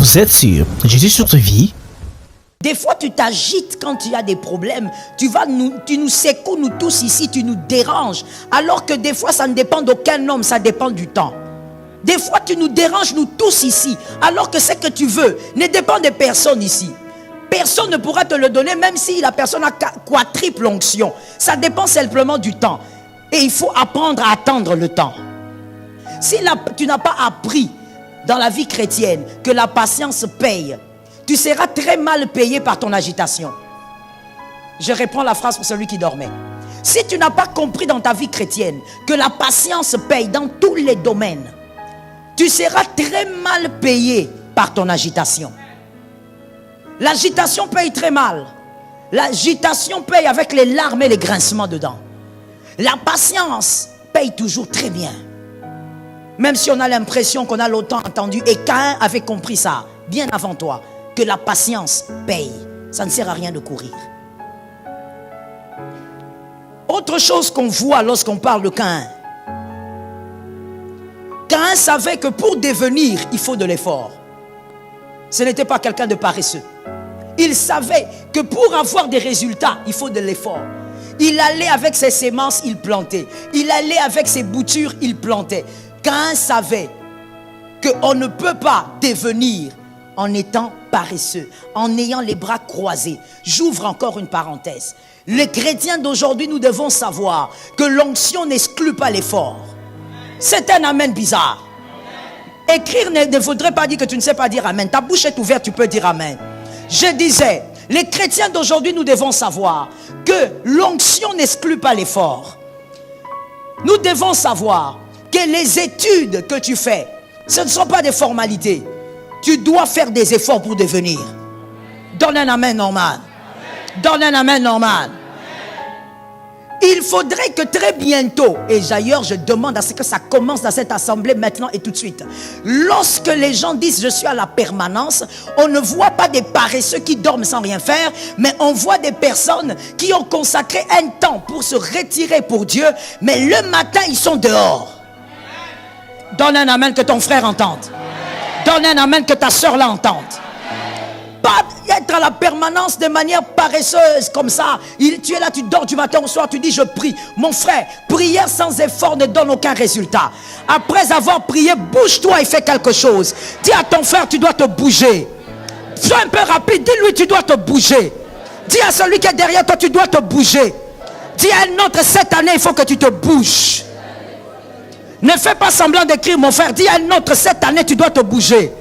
Vous êtes sur Jésus sur ta vie. Des fois, tu t'agites quand tu as des problèmes. Tu nous secoues, nous tous ici, tu nous déranges. Alors que des fois, ça ne dépend d'aucun homme, ça dépend du temps. Des fois, tu nous déranges, nous tous ici. Alors que ce que tu veux ne dépend de personne ici. Personne ne pourra te le donner, même si la personne a quadruple onction. Ça dépend simplement du temps. Et il faut apprendre à attendre le temps. Si tu n'as pas appris dans la vie chrétienne que la patience paye, tu seras très mal payé par ton agitation. Je reprends la phrase pour celui qui dormait. Si tu n'as pas compris dans ta vie chrétienne que la patience paye dans tous les domaines, tu seras très mal payé par ton agitation. L'agitation paye très mal. L'agitation paye avec les larmes et les grincements dedans. La patience paye toujours très bien. Même si on a l'impression qu'on a longtemps entendu, et Caïn avait compris ça, bien avant toi, que la patience paye. Ça ne sert à rien de courir. Autre chose qu'on voit lorsqu'on parle de Caïn. Caïn savait que pour devenir, il faut de l'effort. Ce n'était pas quelqu'un de paresseux. Il savait que pour avoir des résultats, il faut de l'effort. Il allait avec ses semences, il plantait. Il allait avec ses boutures, il plantait. Caïn savait qu'on ne peut pas devenir en étant paresseux, en ayant les bras croisés. J'ouvre encore une parenthèse. Les chrétiens d'aujourd'hui, nous devons savoir que l'onction n'exclut pas l'effort. C'est un amen bizarre. Écrire ne voudrait pas dire que tu ne sais pas dire amen. Ta bouche est ouverte, tu peux dire amen. Je disais, les chrétiens d'aujourd'hui, nous devons savoir que l'onction n'exclut pas l'effort. Nous devons savoir que les études que tu fais, ce ne sont pas des formalités. Tu dois faire des efforts pour devenir. Donne un amen normal. Donne un amen normal. Il faudrait que très bientôt, et d'ailleurs je demande à ce que ça commence dans cette assemblée maintenant et tout de suite. Lorsque les gens disent je suis à la permanence, on ne voit pas des paresseux qui dorment sans rien faire, mais on voit des personnes qui ont consacré un temps pour se retirer pour Dieu, mais le matin ils sont dehors. Donne un amen que ton frère entende. Donne un amen que ta soeur l'entende. Pas être à la permanence de manière paresseuse comme ça. Tu es là, tu dors du matin au soir, tu dis je prie. Mon frère, prière sans effort ne donne aucun résultat. Après avoir prié, bouge-toi et fais quelque chose. Dis à ton frère, tu dois te bouger. Sois un peu rapide, dis-lui tu dois te bouger. Dis à celui qui est derrière toi, tu dois te bouger. Dis à un autre, cette année il faut que tu te bouges. Ne fais pas semblant d'écrire mon frère. Dis à un autre, cette année tu dois te bouger.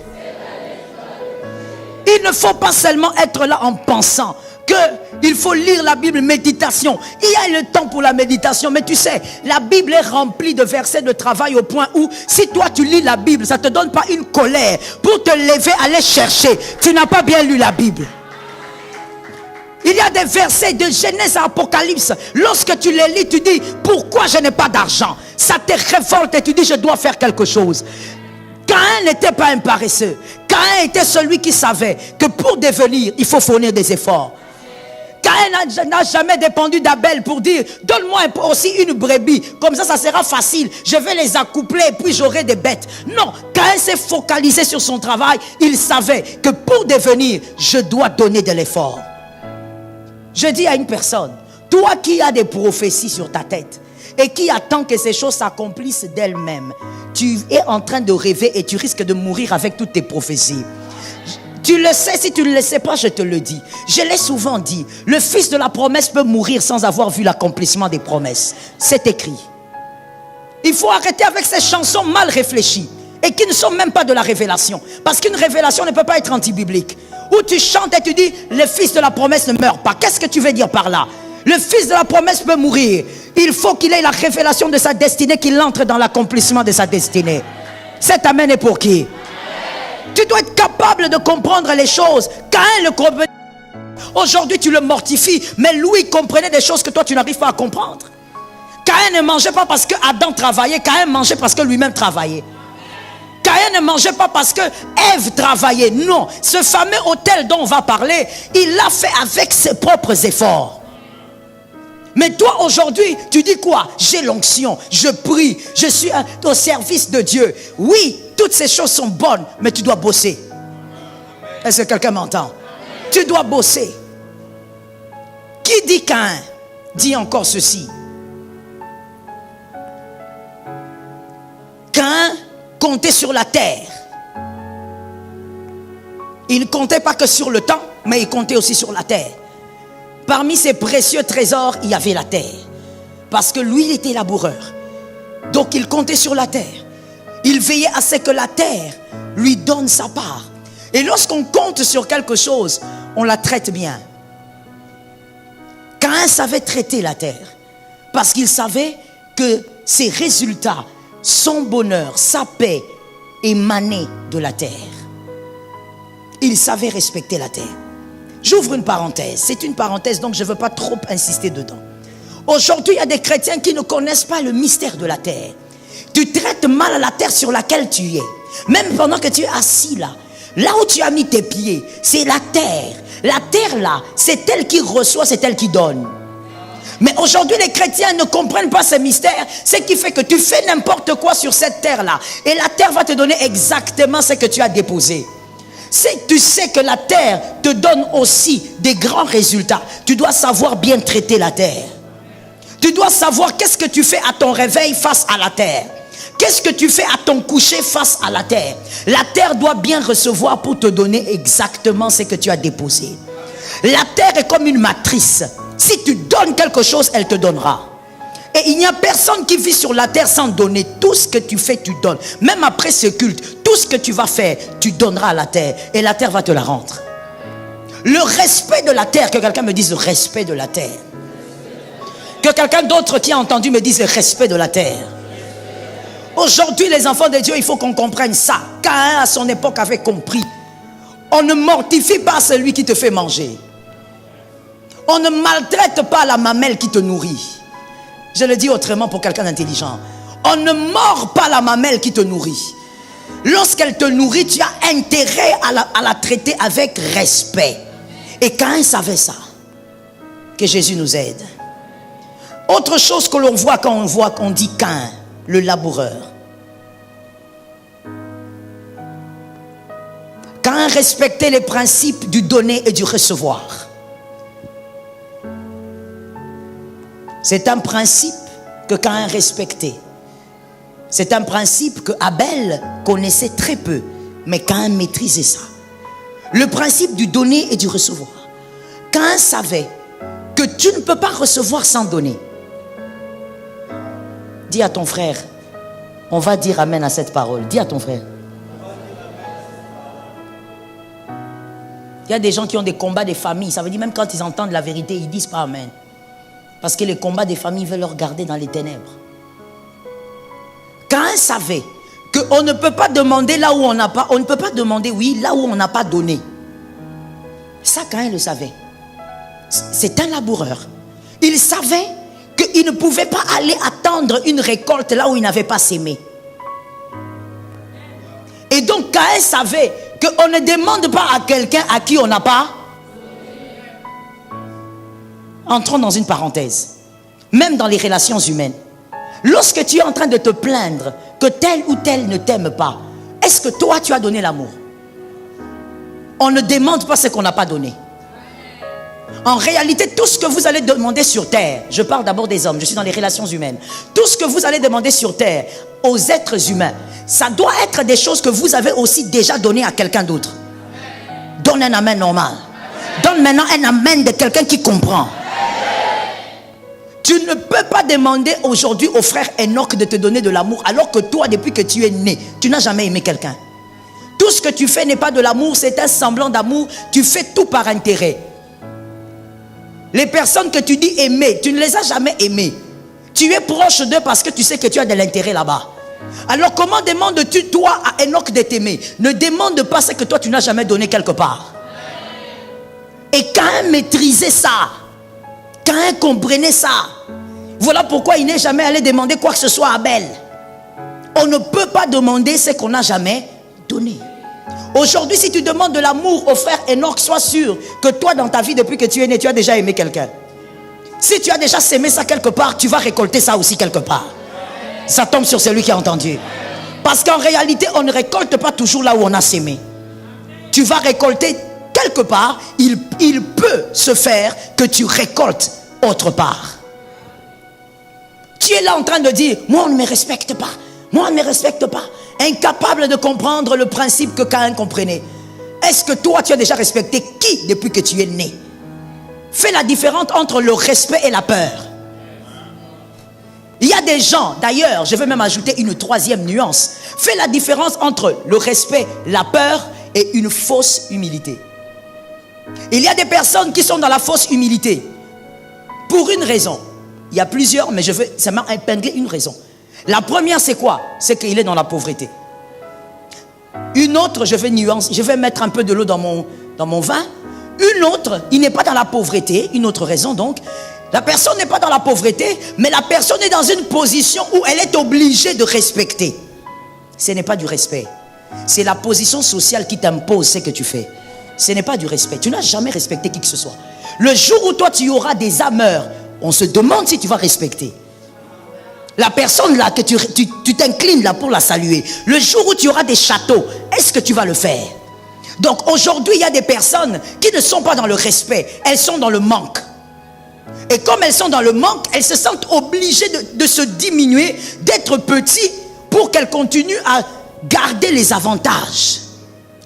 Il ne faut pas seulement être là en pensant qu'il faut lire la Bible, méditation. Il y a le temps pour la méditation, mais tu sais, la Bible est remplie de versets de travail au point où, si toi tu lis la Bible, ça ne te donne pas une colère pour te lever, aller chercher. Tu n'as pas bien lu la Bible. Il y a des versets de Genèse à Apocalypse. Lorsque tu les lis, tu dis, pourquoi je n'ai pas d'argent? Ça te révolte et tu dis, je dois faire quelque chose. Caïn n'était pas un paresseux. Caïn était celui qui savait que pour devenir, il faut fournir des efforts. Caïn n'a jamais dépendu d'Abel pour dire, donne-moi aussi une brebis. Comme ça sera facile. Je vais les accoupler et puis j'aurai des bêtes. Non, Caïn s'est focalisé sur son travail. Il savait que pour devenir, je dois donner de l'effort. Je dis à une personne, toi qui as des prophéties sur ta tête et qui attend que ces choses s'accomplissent d'elles-mêmes, tu es en train de rêver et tu risques de mourir avec toutes tes prophéties. Tu le sais, si tu ne le sais pas, je te le dis. Je l'ai souvent dit, le fils de la promesse peut mourir sans avoir vu l'accomplissement des promesses. C'est écrit. Il faut arrêter avec ces chansons mal réfléchies et qui ne sont même pas de la révélation. Parce qu'une révélation ne peut pas être anti-biblique. Où tu chantes et tu dis, le fils de la promesse ne meurt pas. Qu'est-ce que tu veux dire par là? Le fils de la promesse peut mourir. Il faut qu'il ait la révélation de sa destinée, qu'il entre dans l'accomplissement de sa destinée. Cet amen est pour qui? Tu dois être capable de comprendre les choses. Caïn le comprenait. Aujourd'hui tu le mortifies, mais lui comprenait des choses que toi tu n'arrives pas à comprendre. Caïn ne mangeait pas parce que Adam travaillait. Caïn mangeait parce que lui-même travaillait. Caïn ne mangeait pas parce que Ève travaillait. Non, ce fameux autel dont on va parler, il l'a fait avec ses propres efforts. Mais toi aujourd'hui, tu dis quoi? J'ai l'onction, je prie, je suis au service de Dieu. Oui, toutes ces choses sont bonnes, mais tu dois bosser. Est-ce que quelqu'un m'entend? Tu dois bosser. Qui dit Caïn dit encore ceci. Caïn comptait sur la terre. Il ne comptait pas que sur le temps, mais il comptait aussi sur la terre. Parmi ses précieux trésors, il y avait la terre. Parce que lui, il était laboureur. Donc il comptait sur la terre. Il veillait à ce que la terre lui donne sa part. Et lorsqu'on compte sur quelque chose, on la traite bien. Caïn savait traiter la terre. Parce qu'il savait que ses résultats, son bonheur, sa paix émanaient de la terre. Il savait respecter la terre. J'ouvre une parenthèse. C'est une parenthèse, donc je ne veux pas trop insister dedans. Aujourd'hui, il y a des chrétiens qui ne connaissent pas le mystère de la terre. Tu traites mal la terre sur laquelle tu es. Même pendant que tu es assis là. Là où tu as mis tes pieds, c'est la terre. La terre là, c'est elle qui reçoit, c'est elle qui donne. Mais aujourd'hui, les chrétiens ne comprennent pas ce mystère. Ce qui fait que tu fais n'importe quoi sur cette terre-là. Et la terre va te donner exactement ce que tu as déposé. Si tu sais que la terre te donne aussi des grands résultats, tu dois savoir bien traiter la terre. Tu dois savoir qu'est-ce que tu fais à ton réveil face à la terre. Qu'est-ce que tu fais à ton coucher face à la terre. La terre doit bien recevoir pour te donner exactement ce que tu as déposé. La terre est comme une matrice. Si tu donnes quelque chose, elle te donnera. Et il n'y a personne qui vit sur la terre sans donner. Tout ce que tu fais, tu donnes. Même après ce culte, tout ce que tu vas faire, tu donneras à la terre. Et la terre va te la rendre. Le respect de la terre, que quelqu'un me dise le respect de la terre. Que quelqu'un d'autre qui a entendu me dise le respect de la terre. Aujourd'hui, les enfants de Dieu, il faut qu'on comprenne ça. Caïn, à son époque, avait compris. On ne mortifie pas celui qui te fait manger. On ne maltraite pas la mamelle qui te nourrit. Je le dis autrement pour quelqu'un d'intelligent. On ne mord pas la mamelle qui te nourrit. Lorsqu'elle te nourrit, tu as intérêt à la traiter avec respect. Et Caïn savait ça. Que Jésus nous aide. Autre chose que l'on voit quand on dit Caïn, le laboureur. Caïn respectait les principes du donner et du recevoir. C'est un principe que Caïn respectait. C'est un principe que Abel connaissait très peu, mais Caïn maîtrisait ça. Le principe du donner et du recevoir. Caïn savait que tu ne peux pas recevoir sans donner. Dis à ton frère, on va dire amen à cette parole. Dis à ton frère. Il y a des gens qui ont des combats des familles. Ça veut dire même quand ils entendent la vérité, ils ne disent pas amen. Parce que les combats des familles veulent leur garder dans les ténèbres. Caïn savait qu'on ne peut pas demander là où on n'a pas, on ne peut pas demander oui là où on n'a pas donné. Ça, Caïn le savait. C'est un laboureur. Il savait qu'il ne pouvait pas aller attendre une récolte là où il n'avait pas sémé. Et donc Caïn savait qu'on ne demande pas à quelqu'un à qui on n'a pas. Entrons dans une parenthèse. Même dans les relations humaines. Lorsque tu es en train de te plaindre que tel ou tel ne t'aime pas, est-ce que toi tu as donné l'amour? On ne demande pas ce qu'on n'a pas donné. En réalité, tout ce que vous allez demander sur terre, je parle d'abord des hommes, je suis dans les relations humaines. Tout ce que vous allez demander sur terre aux êtres humains, ça doit être des choses que vous avez aussi déjà donné à quelqu'un d'autre. Donne un amen normal. Donne maintenant un amen de quelqu'un qui comprend. Tu ne peux pas demander aujourd'hui au frère Enoch de te donner de l'amour alors que toi, depuis que tu es né, tu n'as jamais aimé quelqu'un. Tout ce que tu fais n'est pas de l'amour, c'est un semblant d'amour. Tu fais tout par intérêt. Les personnes que tu dis aimer, tu ne les as jamais aimées. Tu es proche d'eux parce que tu sais que tu as de l'intérêt là-bas. Alors comment demandes-tu toi à Enoch de t'aimer? Ne demande pas ce que toi tu n'as jamais donné quelque part. Et Caïn maîtrisait ça. Caïn comprenait ça. Voilà pourquoi il n'est jamais allé demander quoi que ce soit à Abel. On ne peut pas demander ce qu'on n'a jamais donné. Aujourd'hui, si tu demandes de l'amour au frère Enoch, sois sûr que toi, dans ta vie, depuis que tu es né, tu as déjà aimé quelqu'un. Si tu as déjà sémé ça quelque part, tu vas récolter ça aussi quelque part. Ça tombe sur celui qui a entendu. Parce qu'en réalité, on ne récolte pas toujours là où on a sémé. tu vas récolter quelque part, il peut se faire que tu récoltes autre part. Tu es là en train de dire, moi on ne me respecte pas, moi on ne me respecte pas. Incapable de comprendre le principe que Caïn comprenait. Est-ce que toi tu as déjà respecté qui depuis que tu es né? Fais la différence entre le respect et la peur. Il y a des gens, d'ailleurs, je vais même ajouter une troisième nuance. Fais la différence entre le respect, la peur et une fausse humilité. Il y a des personnes qui sont dans la fausse humilité. Pour une raison. Il y a plusieurs, mais ça m'a épinglé une raison. La première, c'est quoi? C'est qu'il est dans la pauvreté. Une autre, je vais mettre un peu de l'eau dans mon vin. Une autre, il n'est pas dans la pauvreté. Une autre raison donc. La personne n'est pas dans la pauvreté, mais la personne est dans une position où elle est obligée de respecter. Ce n'est pas du respect. C'est la position sociale qui t'impose ce que tu fais. Ce n'est pas du respect. Tu n'as jamais respecté qui que ce soit. Le jour où toi tu auras des âmeurs, on se demande si tu vas respecter. La personne là que tu t'inclines là pour la saluer. Le jour où tu auras des châteaux, est-ce que tu vas le faire? Donc aujourd'hui, il y a des personnes qui ne sont pas dans le respect. Elles sont dans le manque. Et comme elles sont dans le manque, elles se sentent obligées de se diminuer, d'être petites pour qu'elles continuent à garder les avantages.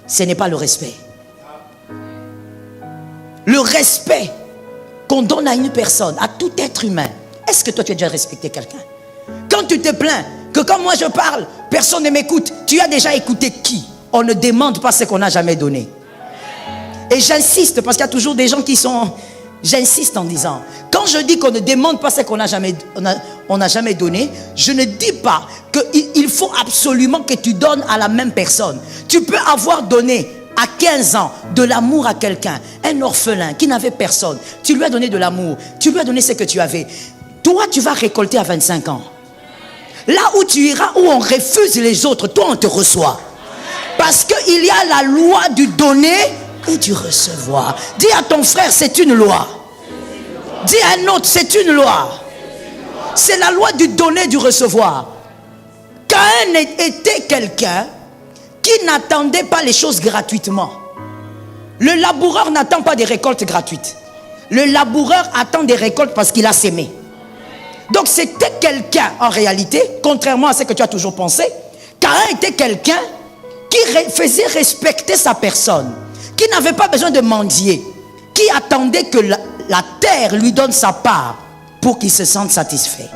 Ce n'est pas le respect. Le respect qu'on donne à une personne, à tout être humain. Est-ce que toi tu as déjà respecté quelqu'un? Quand tu te plains que quand moi je parle, personne ne m'écoute, tu as déjà écouté qui? On ne demande pas ce qu'on n'a jamais donné. Et j'insiste parce qu'il y a toujours des gens qui sont... J'insiste en disant, quand je dis qu'on ne demande pas ce qu'on n'a jamais donné, je ne dis pas qu'il faut absolument que tu donnes à la même personne. Tu peux avoir donné à 15 ans de l'amour à quelqu'un, un orphelin qui n'avait personne. Tu lui as donné de l'amour, tu lui as donné ce que tu avais. Toi, tu vas récolter à 25 ans. Là où tu iras, où on refuse les autres, toi, on te reçoit. Parce qu'il y a la loi du donner et du recevoir. Dis à ton frère, c'est une loi. Dis à un autre, c'est une loi. C'est la loi du donner et du recevoir. Caïn était quelqu'un qui n'attendait pas les choses gratuitement. Le laboureur n'attend pas des récoltes gratuites. Le laboureur attend des récoltes parce qu'il a sémé. Donc c'était quelqu'un, en réalité, contrairement à ce que tu as toujours pensé, Caïn était quelqu'un qui faisait respecter sa personne, qui n'avait pas besoin de mendier, qui attendait que la terre lui donne sa part pour qu'il se sente satisfait.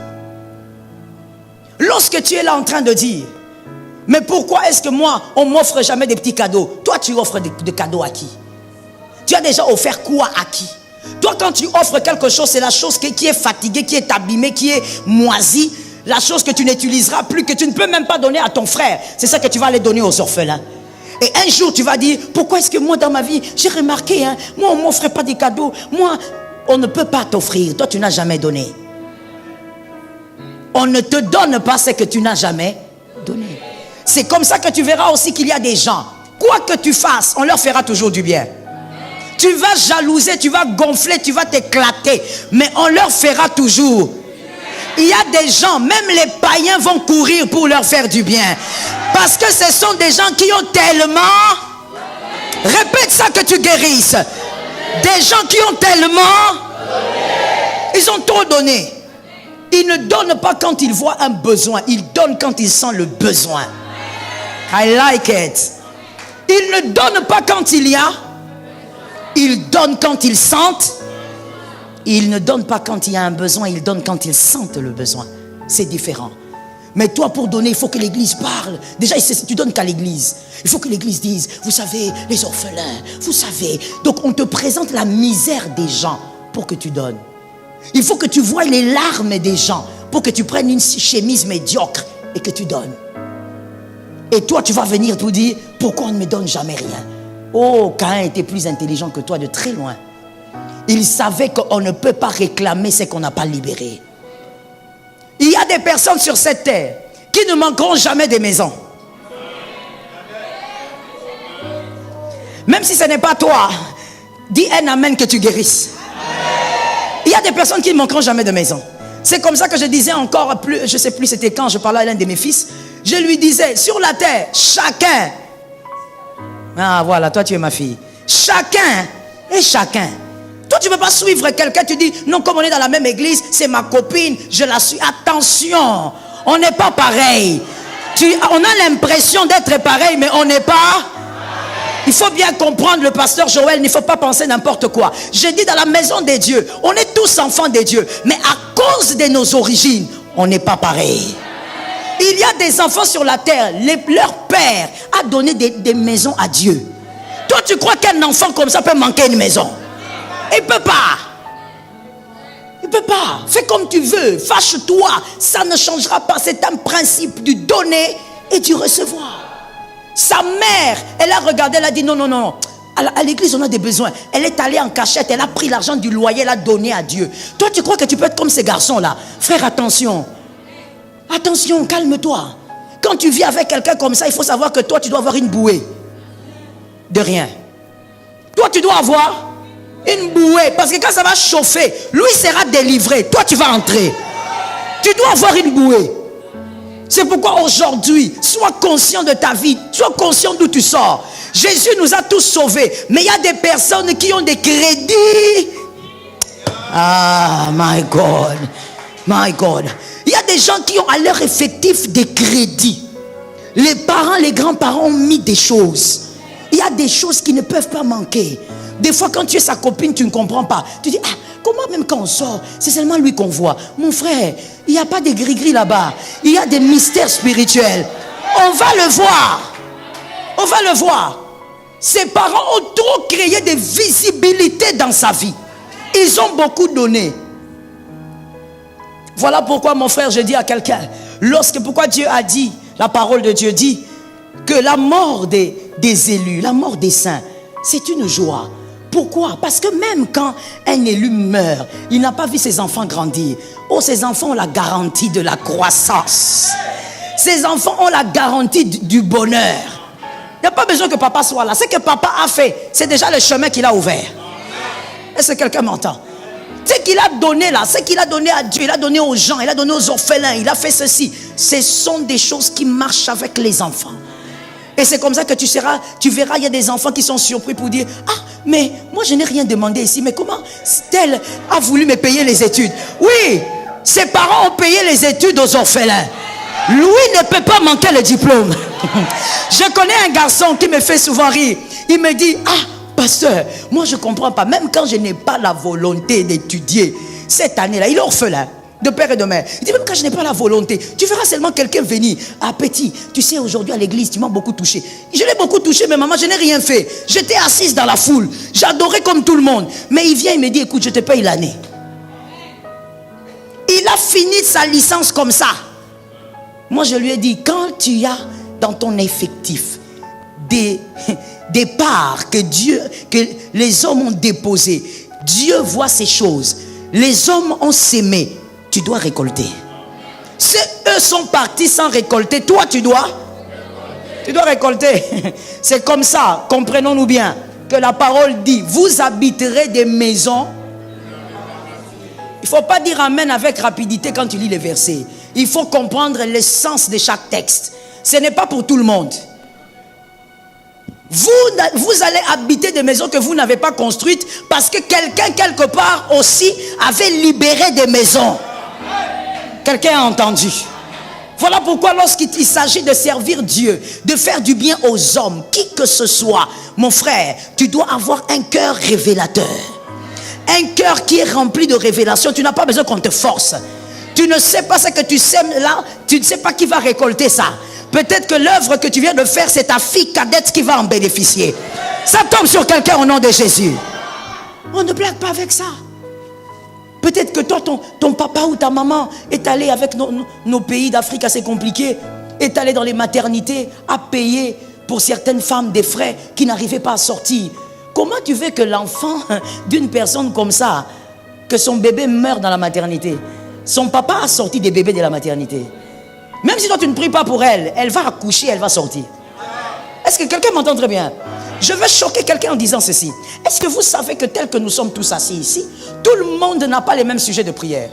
Lorsque tu es là en train de dire, mais pourquoi est-ce que moi, on ne m'offre jamais des petits cadeaux? Toi, tu offres des cadeaux à qui? Tu as déjà offert quoi à qui? Toi, quand tu offres quelque chose, c'est la chose qui est fatiguée, qui est abîmée, qui est moisie, la chose que tu n'utiliseras plus, que tu ne peux même pas donner à ton frère. C'est ça que tu vas aller donner aux orphelins. Et un jour, tu vas dire, pourquoi est-ce que moi, dans ma vie, j'ai remarqué, moi, on ne m'offre pas des cadeaux. Moi, on ne peut pas t'offrir. Toi, tu n'as jamais donné. On ne te donne pas ce que tu n'as jamais donné. C'est comme ça que tu verras aussi qu'il y a des gens, quoi que tu fasses, on leur fera toujours du bien. Tu vas jalouser, tu vas gonfler, tu vas t'éclater, mais on leur fera toujours. Il y a des gens, même les païens vont courir pour leur faire du bien. Parce que ce sont des gens qui ont tellement... Répète ça que tu guérisses. Des gens qui ont tellement... Ils ont trop donné. Ils ne donnent pas quand ils voient un besoin. Ils donnent quand ils sentent le besoin. I like it. Ils ne donnent pas quand il y a. Ils donnent quand ils sentent. Ils ne donnent pas quand il y a un besoin. Ils donnent quand ils sentent le besoin. C'est différent. Mais toi, pour donner, il faut que l'église parle. Déjà, tu donnes qu'à l'église. Il faut que l'église dise, vous savez, les orphelins, vous savez. Donc, on te présente la misère des gens pour que tu donnes. Il faut que tu voies les larmes des gens pour que tu prennes une chemise médiocre et que tu donnes. Et toi, tu vas venir te dire, pourquoi on ne me donne jamais rien? Oh, Caïn était plus intelligent que toi de très loin. Il savait qu'on ne peut pas réclamer ce qu'on n'a pas libéré. Il y a des personnes sur cette terre qui ne manqueront jamais des maisons. Même si ce n'est pas toi, dis un amen que tu guérisses. Il y a des personnes qui ne manqueront jamais de maison. C'est comme ça que je disais encore plus, je ne sais plus c'était quand je parlais à l'un de mes fils. Je lui disais, sur la terre, chacun Ah voilà, toi tu es ma fille. Chacun et chacun. Toi tu ne peux pas suivre quelqu'un, tu dis, non, comme on est dans la même église, c'est ma copine, je la suis. Attention, on n'est pas pareil. On a l'impression d'être pareil, mais on n'est pas. Il faut bien comprendre, le pasteur Joël, il ne faut pas penser n'importe quoi. J'ai dit, dans la maison des dieux, on est tous enfants des dieux, mais à cause de nos origines, on n'est pas pareil. Il y a des enfants sur la terre, leur père a donné des maisons à Dieu. Toi, tu crois qu'un enfant comme ça peut manquer une maison? Il ne peut pas. Il ne peut pas. Fais comme tu veux, fâche-toi, ça ne changera pas. C'est un principe du donner et du recevoir. Sa mère, elle a regardé, elle a dit non, non, non. À l'église, on a des besoins. Elle est allée en cachette, elle a pris l'argent du loyer, elle a donné à Dieu. Toi, tu crois que tu peux être comme ces garçons-là? Frère, attention. Attention, calme-toi. Quand tu vis avec quelqu'un comme ça, il faut savoir que toi, tu dois avoir une bouée. De rien. Toi, tu dois avoir une bouée. Parce que quand ça va chauffer, lui sera délivré. Toi, tu vas entrer. Tu dois avoir une bouée. C'est pourquoi aujourd'hui, sois conscient de ta vie, sois conscient d'où tu sors. Jésus nous a tous sauvés, mais il y a des personnes qui ont des crédits. Ah, my God, my God. Il y a des gens qui ont à leur effectif des crédits. Les parents, les grands-parents ont mis des choses. Il y a des choses qui ne peuvent pas manquer. Des fois, quand tu es sa copine, tu ne comprends pas. Tu dis, ah, comment même quand on sort, c'est seulement lui qu'on voit. Mon frère, il n'y a pas de gris-gris là-bas. Il y a des mystères spirituels. On va le voir. On va le voir. Ses parents ont trop créé des visibilités dans sa vie. Ils ont beaucoup donné. Voilà pourquoi, mon frère, je dis à quelqu'un, pourquoi Dieu a dit, la parole de Dieu dit, que la mort des élus, la mort des saints, c'est une joie. Pourquoi? Parce que même quand un élu meurt, il n'a pas vu ses enfants grandir. Oh, ses enfants ont la garantie de la croissance. Ses enfants ont la garantie du bonheur. Il n'y a pas besoin que papa soit là. Ce que papa a fait, c'est déjà le chemin qu'il a ouvert. Est-ce que quelqu'un m'entend? Ce qu'il a donné là, ce qu'il a donné à Dieu, il a donné aux gens, il a donné aux orphelins, il a fait ceci. Ce sont des choses qui marchent avec les enfants. Et c'est comme ça que tu verras, il y a des enfants qui sont surpris pour dire, ah, mais moi je n'ai rien demandé ici, mais comment tel a voulu me payer les études? Oui, ses parents ont payé les études aux orphelins. Lui ne peut pas manquer le diplôme. Je connais un garçon qui me fait souvent rire. Il me dit, ah, pasteur, moi je ne comprends pas, même quand je n'ai pas la volonté d'étudier, cette année-là, il est orphelin. De père et de mère. Il dit, même quand je n'ai pas la volonté, tu verras seulement quelqu'un venir. Ah, petit, tu sais, aujourd'hui à l'église, tu m'as beaucoup touché. Je l'ai beaucoup touché, mais maman, je n'ai rien fait. J'étais assise dans la foule. J'adorais comme tout le monde. Mais il vient, il me dit, écoute, je te paye l'année. Il a fini sa licence comme ça. Moi, je lui ai dit, quand tu as dans ton effectif des parts que les hommes ont déposées, Dieu voit ces choses. Les hommes ont sémé. Tu dois récolter. Si eux sont partis sans récolter, toi tu dois récolter. C'est comme ça, comprenons-nous bien, que la parole dit, vous habiterez des maisons. Il ne faut pas dire amen avec rapidité quand tu lis les versets. Il faut comprendre l'essence de chaque texte. Ce n'est pas pour tout le monde. Vous allez habiter des maisons que vous n'avez pas construites parce que quelqu'un quelque part aussi avait libéré des maisons. Quelqu'un a entendu. Voilà pourquoi lorsqu'il s'agit de servir Dieu, de faire du bien aux hommes, qui que ce soit, mon frère, tu dois avoir un cœur révélateur. Un cœur qui est rempli de révélation. Tu n'as pas besoin qu'on te force. Tu ne sais pas ce que tu sèmes là, tu ne sais pas qui va récolter ça. Peut-être que l'œuvre que tu viens de faire, c'est ta fille cadette qui va en bénéficier. Ça tombe sur quelqu'un au nom de Jésus. On ne blague pas avec ça. Peut-être que toi, ton papa ou ta maman est allé avec nos pays d'Afrique assez compliqués, est allé dans les maternités à payer pour certaines femmes des frais qui n'arrivaient pas à sortir. Comment tu veux que l'enfant d'une personne comme ça, que son bébé meure dans la maternité? Son papa a sorti des bébés de la maternité. Même si toi tu ne pries pas pour elle, elle va accoucher, elle va sortir. Est-ce que quelqu'un m'entend très bien? Je veux choquer quelqu'un en disant ceci. Est-ce que vous savez que tel que nous sommes tous assis ici, tout le monde n'a pas les mêmes sujets de prière?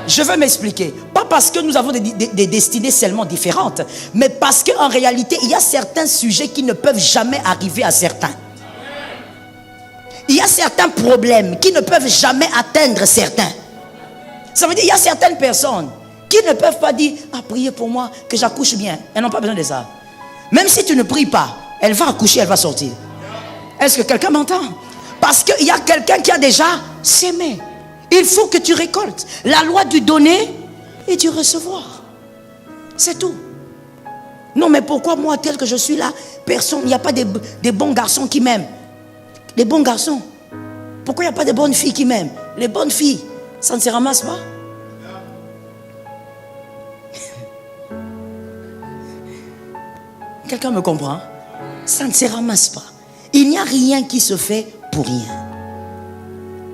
Je veux m'expliquer. Pas parce que nous avons des destinées seulement différentes, mais parce qu'en réalité, il y a certains sujets qui ne peuvent jamais arriver à certains. Il y a certains problèmes qui ne peuvent jamais atteindre certains. Ça veut dire qu'il y a certaines personnes qui ne peuvent pas dire « Ah, priez pour moi, que j'accouche bien ». Elles n'ont pas besoin de ça. Même si tu ne pries pas, elle va accoucher, elle va sortir. Est-ce que quelqu'un m'entend? Parce qu'il y a quelqu'un qui a déjà sémé. Il faut que tu récoltes. La loi du donner et du recevoir. C'est tout. Non, mais pourquoi moi, tel que je suis là, personne, il n'y a pas des bons garçons qui m'aiment? Les bons garçons. Pourquoi il n'y a pas de bonnes filles qui m'aiment? Les bonnes filles, ça ne se ramasse pas. Quelqu'un me comprend? Ça ne se ramasse pas. Il n'y a rien qui se fait pour rien.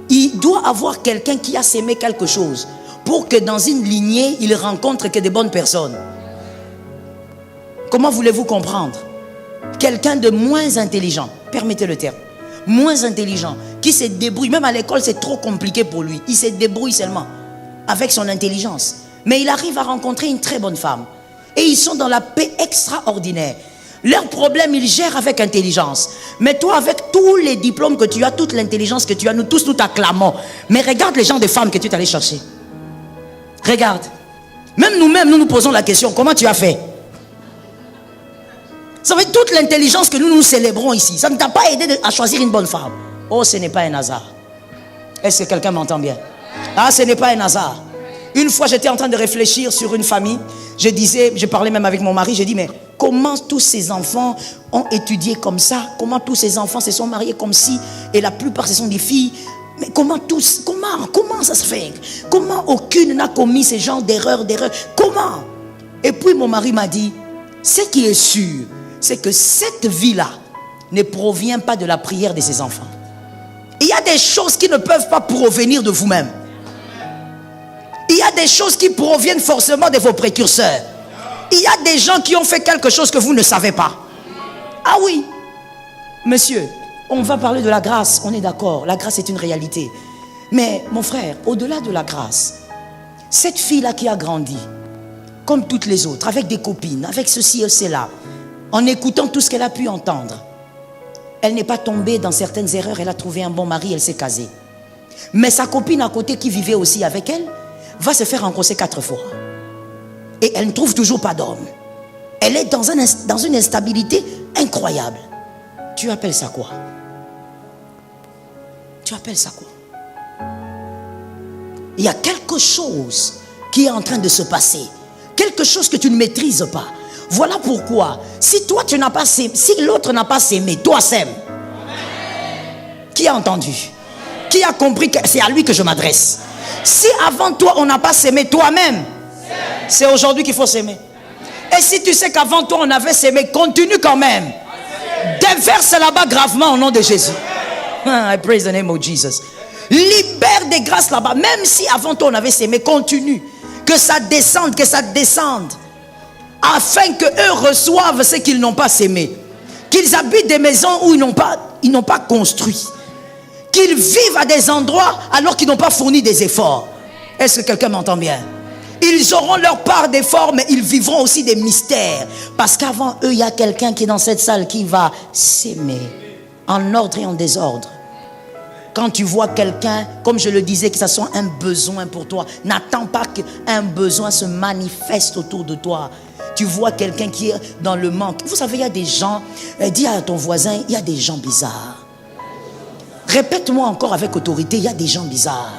Il doit avoir quelqu'un qui a sémé quelque chose pour que dans une lignée, il rencontre que des bonnes personnes. Comment voulez-vous comprendre? Quelqu'un de moins intelligent, permettez le terme, moins intelligent, qui se débrouille, même à l'école c'est trop compliqué pour lui, il se débrouille seulement avec son intelligence, mais il arrive à rencontrer une très bonne femme et ils sont dans la paix extraordinaire. Leurs problèmes ils gèrent avec intelligence, mais toi avec tous les diplômes que tu as, toute l'intelligence que tu as, nous tous nous t'acclamons, mais regarde les gens de femmes que tu es allé chercher, regarde, même nous-mêmes nous nous posons la question, comment tu as fait? Ça veut dire toute l'intelligence que nous célébrons ici, ça ne t'a pas aidé à choisir une bonne femme. Oh, ce n'est pas un hasard. Est-ce que quelqu'un m'entend bien? Ah, ce n'est pas un hasard. Une fois, j'étais en train de réfléchir sur une famille. Je parlais même avec mon mari, j'ai dit, mais comment tous ces enfants ont étudié comme ça? Comment tous ces enfants se sont mariés comme ci? Et la plupart, ce sont des filles. Mais comment ça se fait? Comment aucune n'a commis ce genre d'erreur? Comment? Et puis mon mari m'a dit, ce qui est sûr, c'est que cette vie-là ne provient pas de la prière de ses enfants. Il y a des choses qui ne peuvent pas provenir de vous-même. Il y a des choses qui proviennent forcément de vos précurseurs. Il y a des gens qui ont fait quelque chose que vous ne savez pas. Ah oui, monsieur, on va parler de la grâce, on est d'accord, la grâce est une réalité. Mais mon frère, au-delà de la grâce, cette fille-là qui a grandi, comme toutes les autres, avec des copines, avec ceci et cela, en écoutant tout ce qu'elle a pu entendre, elle n'est pas tombée dans certaines erreurs, elle a trouvé un bon mari, elle s'est casée. Mais sa copine à côté qui vivait aussi avec elle, va se faire rencontrer 4 fois. Et elle ne trouve toujours pas d'homme. Elle est dans une instabilité incroyable. Tu appelles ça quoi? Tu appelles ça quoi? Il y a quelque chose qui est en train de se passer. Quelque chose que tu ne maîtrises pas. Voilà pourquoi, si toi tu n'as pas sémé, si l'autre n'a pas sémé, toi sème. Qui a entendu? Qui a compris que c'est à lui que je m'adresse? Si avant toi on n'a pas sémé toi-même, c'est aujourd'hui qu'il faut s'aimer. Et si tu sais qu'avant toi on avait s'aimé, continue quand même. Déverse là-bas gravement au nom de Jésus. I praise the name of Jesus. Libère des grâces là-bas. Même si avant toi on avait s'aimé, continue. Que ça descende, que ça descende. Afin qu'eux reçoivent ce qu'ils n'ont pas sémé. Qu'ils habitent des maisons où ils n'ont pas construit. Qu'ils vivent à des endroits alors qu'ils n'ont pas fourni des efforts. Est-ce que quelqu'un m'entend bien? Ils auront leur part d'efforts, mais ils vivront aussi des mystères. Parce qu'avant eux, il y a quelqu'un qui est dans cette salle qui va s'aimer en ordre et en désordre. Quand tu vois quelqu'un, comme je le disais, que ça soit un besoin pour toi, n'attends pas qu'un besoin se manifeste autour de toi. Tu vois quelqu'un qui est dans le manque. Vous savez, il y a des gens, dis à ton voisin, il y a des gens bizarres. Répète-moi encore avec autorité, il y a des gens bizarres.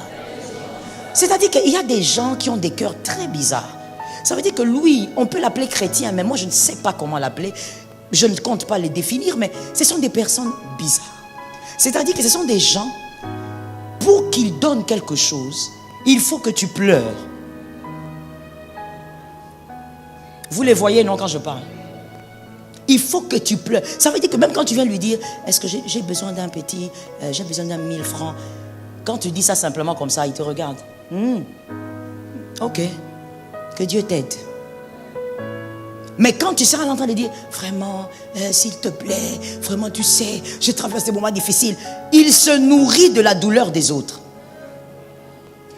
C'est-à-dire qu'il y a des gens qui ont des cœurs très bizarres. Ça veut dire que lui, on peut l'appeler chrétien, mais moi je ne sais pas comment l'appeler. Je ne compte pas les définir, mais ce sont des personnes bizarres. C'est-à-dire que ce sont des gens, pour qu'ils donnent quelque chose, il faut que tu pleures. Vous les voyez, non, quand je parle? Il faut que tu pleures. Ça veut dire que même quand tu viens lui dire, est-ce que j'ai besoin d'un petit, j'ai besoin d'un 1000 francs. Quand tu dis ça simplement comme ça, il te regarde. Ok, que Dieu t'aide. Mais quand tu seras en train de dire, vraiment, s'il te plaît, vraiment tu sais, je traverse des moments difficiles. Il se nourrit de la douleur des autres.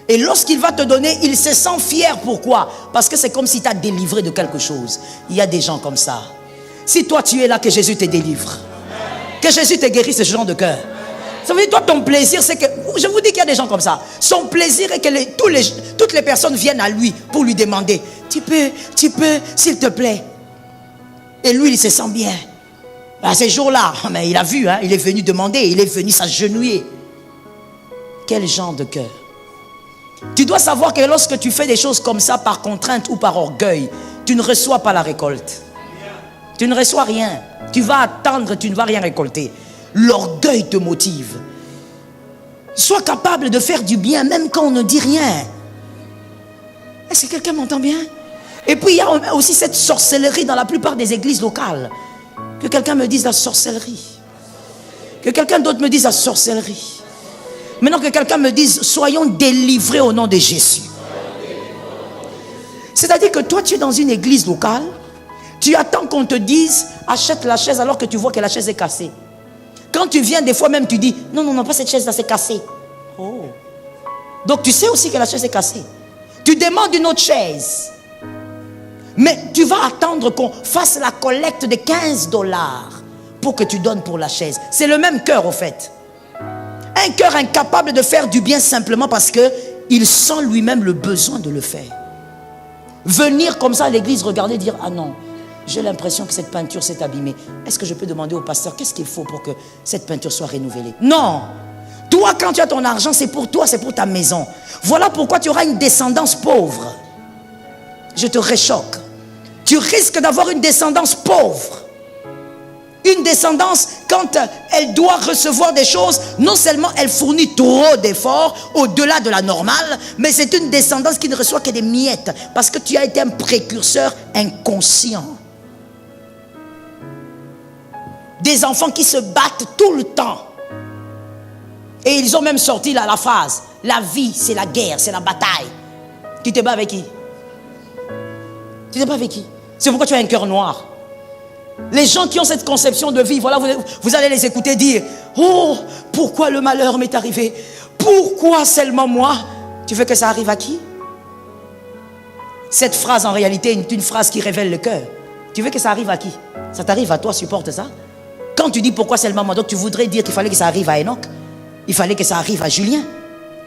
Et lorsqu'il va te donner, il se sent fier. Pourquoi? Parce que c'est comme si tu as délivré de quelque chose. Il y a des gens comme ça. Si toi tu es là, que Jésus te délivre. Que Jésus te guérisse ce genre de cœur. Ça veut dire, toi, ton plaisir, c'est que... Je vous dis qu'il y a des gens comme ça. Son plaisir est que toutes les personnes viennent à lui pour lui demander. Tu peux, s'il te plaît. Et lui, il se sent bien. À ces jours-là, mais il a vu, hein, il est venu demander, il est venu s'agenouiller. Quel genre de cœur? Tu dois savoir que lorsque tu fais des choses comme ça par contrainte ou par orgueil, tu ne reçois pas la récolte. Tu ne reçois rien. Tu vas attendre, tu ne vas rien récolter. L'orgueil te motive. Sois capable de faire du bien même quand on ne dit rien. Est-ce que quelqu'un m'entend bien? Et puis il y a aussi cette sorcellerie dans la plupart des églises locales. Que quelqu'un me dise la sorcellerie. Que quelqu'un d'autre me dise la sorcellerie. Maintenant que quelqu'un me dise, soyons délivrés au nom de Jésus. C'est-à-dire que toi tu es dans une église locale, tu attends qu'on te dise, achète la chaise alors que tu vois que la chaise est cassée. Quand tu viens, des fois même tu dis, non, pas cette chaise là, c'est cassée. Oh. Donc tu sais aussi que la chaise est cassée. Tu demandes une autre chaise. Mais tu vas attendre qu'on fasse la collecte de 15 $ pour que tu donnes pour la chaise. C'est le même cœur au fait. Un cœur incapable de faire du bien simplement parce qu'il sent lui-même le besoin de le faire. Venir comme ça à l'église, regarder, dire, ah non, j'ai l'impression que cette peinture s'est abîmée. Est-ce que je peux demander au pasteur, qu'est-ce qu'il faut pour que cette peinture soit renouvelée? Non. Toi, quand tu as ton argent, c'est pour toi, c'est pour ta maison. Voilà pourquoi tu auras une descendance pauvre. Je te réchoque. Tu risques d'avoir une descendance pauvre. Une descendance, quand elle doit recevoir des choses, non seulement elle fournit trop d'efforts au-delà de la normale, mais c'est une descendance qui ne reçoit que des miettes parce que tu as été un précurseur inconscient. Des enfants qui se battent tout le temps. Et ils ont même sorti la phrase, la vie c'est la guerre, c'est la bataille. Tu te bats avec qui? Tu te bats avec qui? C'est pourquoi tu as un cœur noir. Les gens qui ont cette conception de vie, voilà, vous allez les écouter dire, oh, pourquoi le malheur m'est arrivé? Pourquoi seulement moi? Tu veux que ça arrive à qui? Cette phrase en réalité est une phrase qui révèle le cœur. Tu veux que ça arrive à qui? Ça t'arrive à toi, supporte ça. Quand tu dis pourquoi seulement moi, donc tu voudrais dire qu'il fallait que ça arrive à Enoch, il fallait que ça arrive à Julien.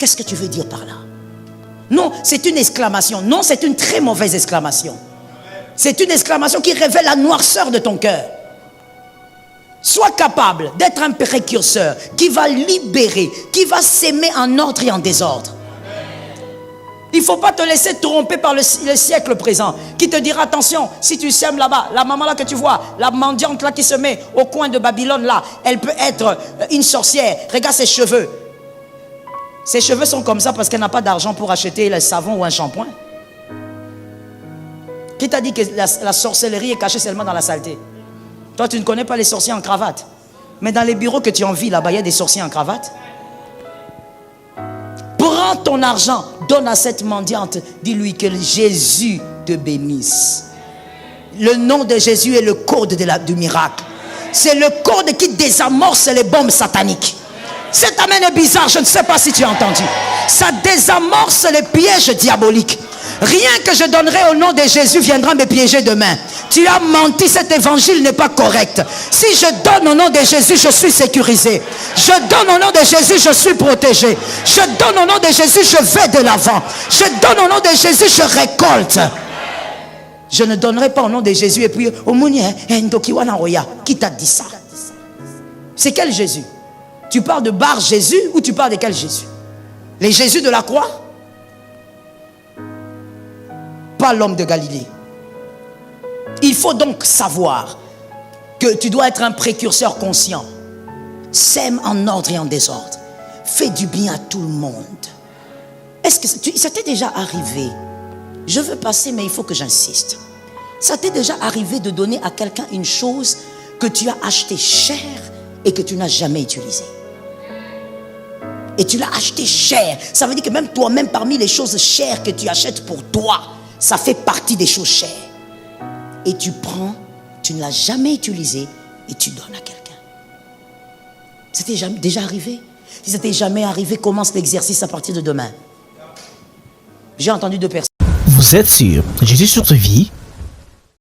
Qu'est-ce que tu veux dire par là? Non, c'est une exclamation. Non, c'est une très mauvaise exclamation. C'est une exclamation qui révèle la noirceur de ton cœur. Sois capable d'être un précurseur qui va libérer, qui va s'aimer en ordre et en désordre. Il ne faut pas te laisser tromper par le siècle présent qui te dira attention, si tu sèmes là-bas, la maman là que tu vois, la mendiante là qui se met au coin de Babylone là, elle peut être une sorcière. Regarde ses cheveux. Ses cheveux sont comme ça parce qu'elle n'a pas d'argent pour acheter le savon ou un shampoing. Qui t'a dit que la sorcellerie est cachée seulement dans la saleté? Toi, tu ne connais pas les sorciers en cravate. Mais dans les bureaux que tu envies, là-bas, il y a des sorciers en cravate. Prends ton argent, donne à cette mendiante. Dis-lui que Jésus te bénisse. Le nom de Jésus est le code du miracle. C'est le code qui désamorce les bombes sataniques. Cet amen est bizarre, je ne sais pas si tu as entendu. Ça désamorce les pièges diaboliques. Rien que je donnerai au nom de Jésus viendra me piéger demain. Tu as menti, cet évangile n'est pas correct. Si je donne au nom de Jésus, je suis sécurisé. Je donne au nom de Jésus, je suis protégé. Je donne au nom de Jésus, je vais de l'avant. Je donne au nom de Jésus, je récolte. Je ne donnerai pas au nom de Jésus et puis au Mounier, qui t'a dit ça? C'est quel Jésus? Tu parles de Bar Jésus ou tu parles de quel Jésus? Les Jésus de la croix? Pas l'homme de Galilée. Il faut donc savoir que tu dois être un précurseur conscient. Sème en ordre et en désordre. Fais du bien à tout le monde. Est-ce que ça t'est déjà arrivé? Je veux passer, mais il faut que j'insiste. Ça t'est déjà arrivé de donner à quelqu'un une chose que tu as acheté cher et que tu n'as jamais utilisée? Et tu l'as acheté cher. Ça veut dire que même toi-même, parmi les choses chères que tu achètes pour toi, ça fait partie des choses chères. Et tu prends, tu ne l'as jamais utilisé et tu donnes à quelqu'un. C'était déjà arrivé? Si ça t'est jamais arrivé, commence l'exercice à partir de demain. J'ai entendu deux personnes. Vous êtes sûr? Jésus sur ta vie?